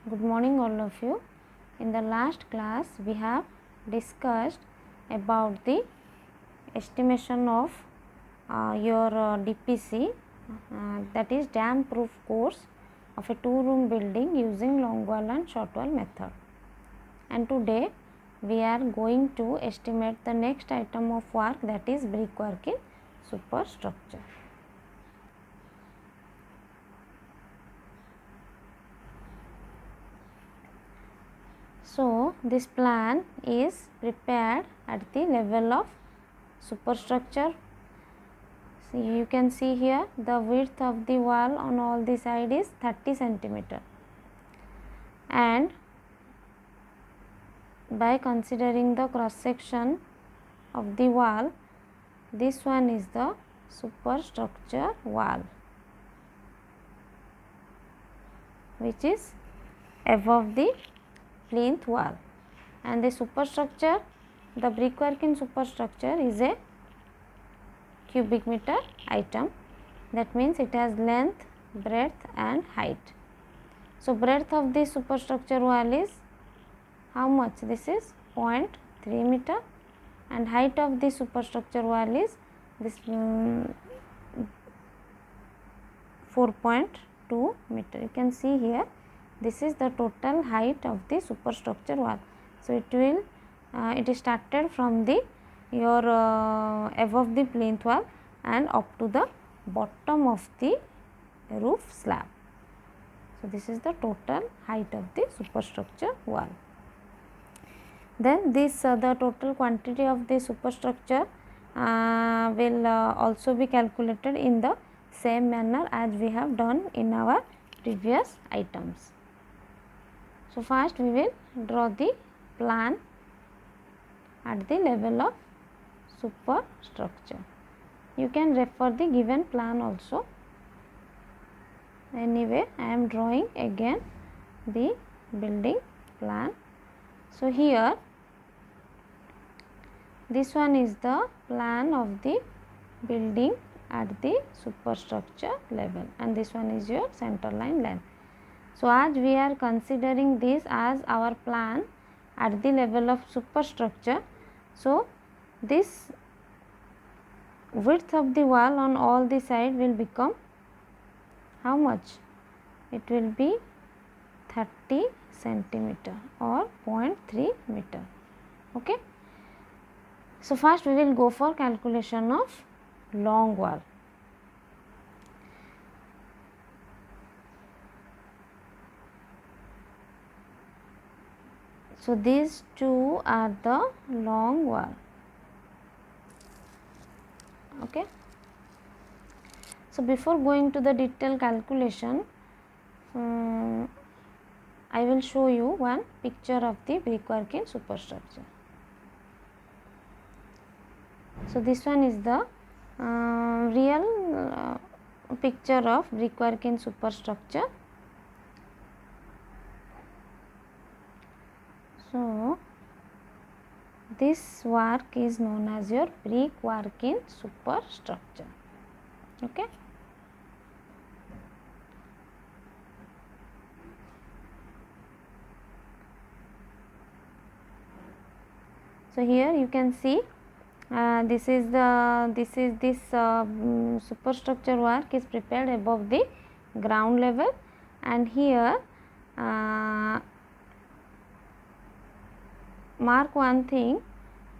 Good morning all of you. In the last class we have discussed about the estimation of your DPC, that is dam proof course of a 2-room building using long wall and short wall method. And today we are going to estimate the next item of work, that is brickwork in superstructure. So, this plan is prepared at the level of superstructure. So, you can see here the width of the wall on all the side is 30 centimeter, and by considering the cross section of the wall, this one is the superstructure wall, which is above the plinth wall, and the superstructure, the brickwork in superstructure is a cubic meter item. That means it has length, breadth and height. So, breadth of the superstructure wall is how much? This is 0.3 meter, and height of the superstructure wall is this 4.2 meter. You can see here, this is the total height of the superstructure wall. So, it is started from the above the plinth wall and up to the bottom of the roof slab. So, this is the total height of the superstructure wall. Then this the total quantity of the superstructure will also be calculated in the same manner as we have done in our previous items. So, first we will draw the plan at the level of superstructure. You can refer the given plan also. Anyway, I am drawing again the building plan. So, here this one is the plan of the building at the superstructure level, and this one is your center line length. So, as we are considering this as our plan at the level of superstructure, so this width of the wall on all the side will become how much? It will be 30 centimeter or 0.3 meter. Okay. So, first we will go for calculation of long wall. So, these two are the long wall. Okay. So, before going to the detailed calculation, I will show you one picture of the brickwork in superstructure. So, this one is the real picture of brickwork in superstructure. So, this work is known as your brickwork in superstructure. Okay. So, here you can see this superstructure work is prepared above the ground level, and here mark one thing,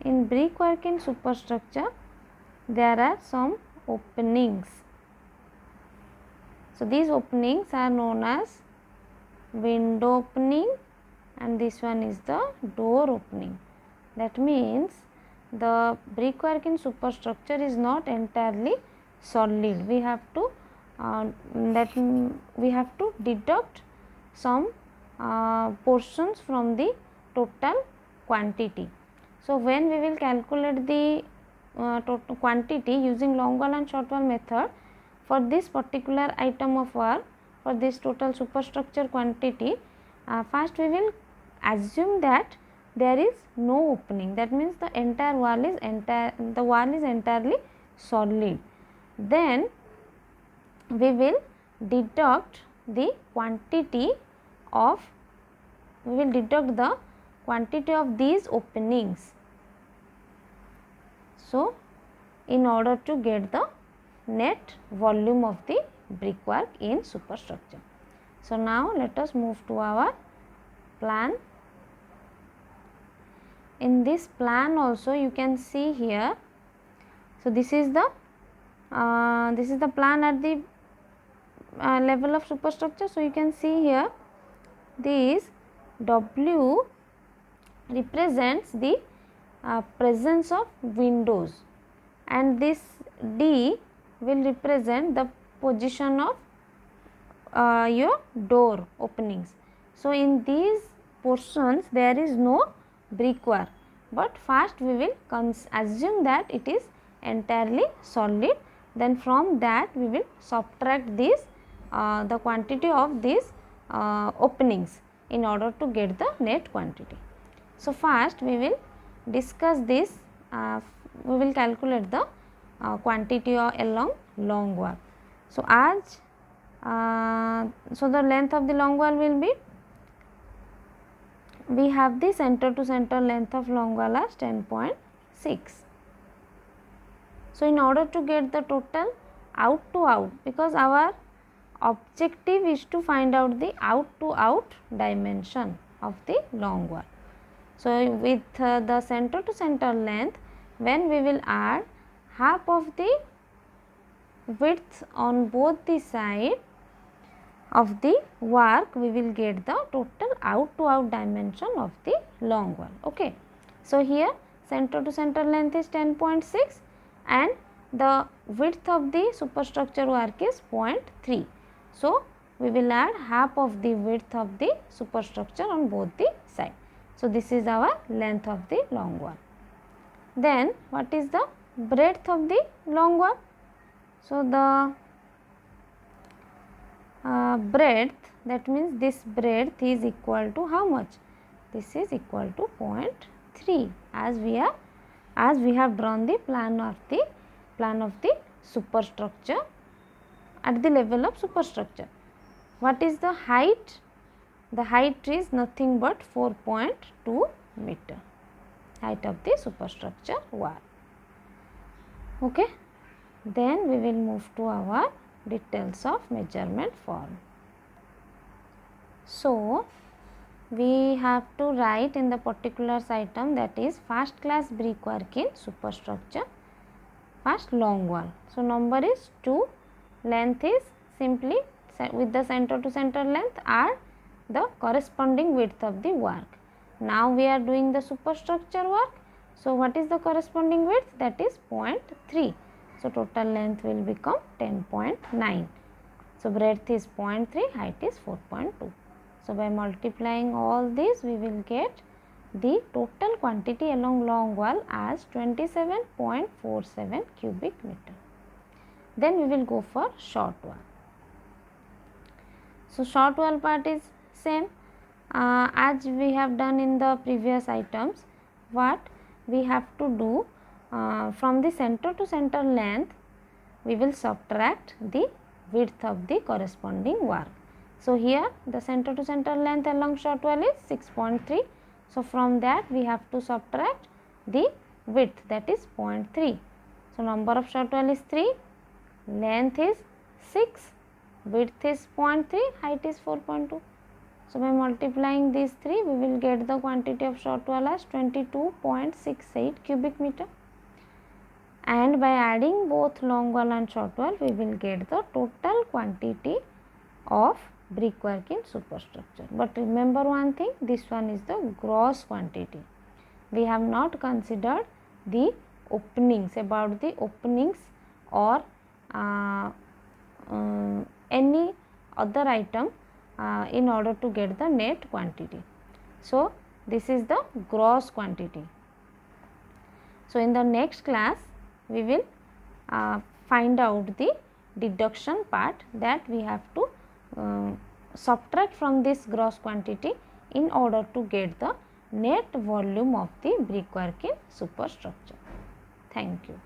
in brickwork in superstructure there are some openings. So, these openings are known as window opening, and this one is the door opening. That means the brickwork in superstructure is not entirely solid. We have to deduct some portions from the total quantity. So, when we will calculate the total quantity using long wall and short wall method for this particular item of work, for this total superstructure quantity, first we will assume that there is no opening. That means the entire wall is entirely solid. Then we will deduct the quantity of we will deduct the quantity of these openings. So, in order to get the net volume of the brickwork in superstructure. So, now let us move to our plan. In this plan also you can see here. So, this is the plan at the level of superstructure. So, you can see here this W represents the presence of windows, and this D will represent the position of your door openings. So, in these portions there is no brickwork, but first we will assume that it is entirely solid. Then from that we will subtract this the quantity of these openings in order to get the net quantity. So, first we will discuss this, we will calculate the quantity along long wall. So, as so the length of the long wall will be, we have the center to center length of long wall as 10.6. So, in order to get the total out to out, because our objective is to find out the out to out dimension of the long wall. So, with the center to center length, when we will add half of the width on both the side of the work, we will get the total out to out dimension of the long wall. Okay. So, here center to center length is 10.6 and the width of the superstructure work is 0.3. So, we will add half of the width of the superstructure on both the sides. So, this is our length of the long wall. Then what is the breadth of the long wall? So, the breadth, that means this breadth is equal to how much? This is equal to 0.3 as we have drawn the plan of the superstructure at the level of superstructure. What is the height? The height is nothing but 4.2 meter, height of the superstructure wall. Okay. Then we will move to our details of measurement form. So, we have to write in the particulars item, that is first class brickwork in superstructure, first long wall. So, number is 2, length is simply with the center to center length are the corresponding width of the work. Now, we are doing the superstructure work. So, what is the corresponding width? That is 0.3. So, total length will become 10.9. So, breadth is 0.3, height is 4.2. So, by multiplying all these, we will get the total quantity along long wall as 27.47 cubic meter. Then we will go for short wall. So, short wall part is same as we have done in the previous items. What we have to do, from the center to center length, we will subtract the width of the corresponding work. So, here the center to center length along short wall is 6.3. So, from that we have to subtract the width, that is 0.3. So, number of short wall is 3, length is 6, width is 0.3, height is 4.2. So, by multiplying these 3, we will get the quantity of short wall as 22.68 cubic meter. And by adding both long wall and short wall, we will get the total quantity of brickwork in superstructure. But remember one thing, this one is the gross quantity. We have not considered the openings, about the openings or any other item in order to get the net quantity. So, this is the gross quantity. So, in the next class, we will find out the deduction part, that we have to subtract from this gross quantity in order to get the net volume of the brickwork in superstructure. Thank you.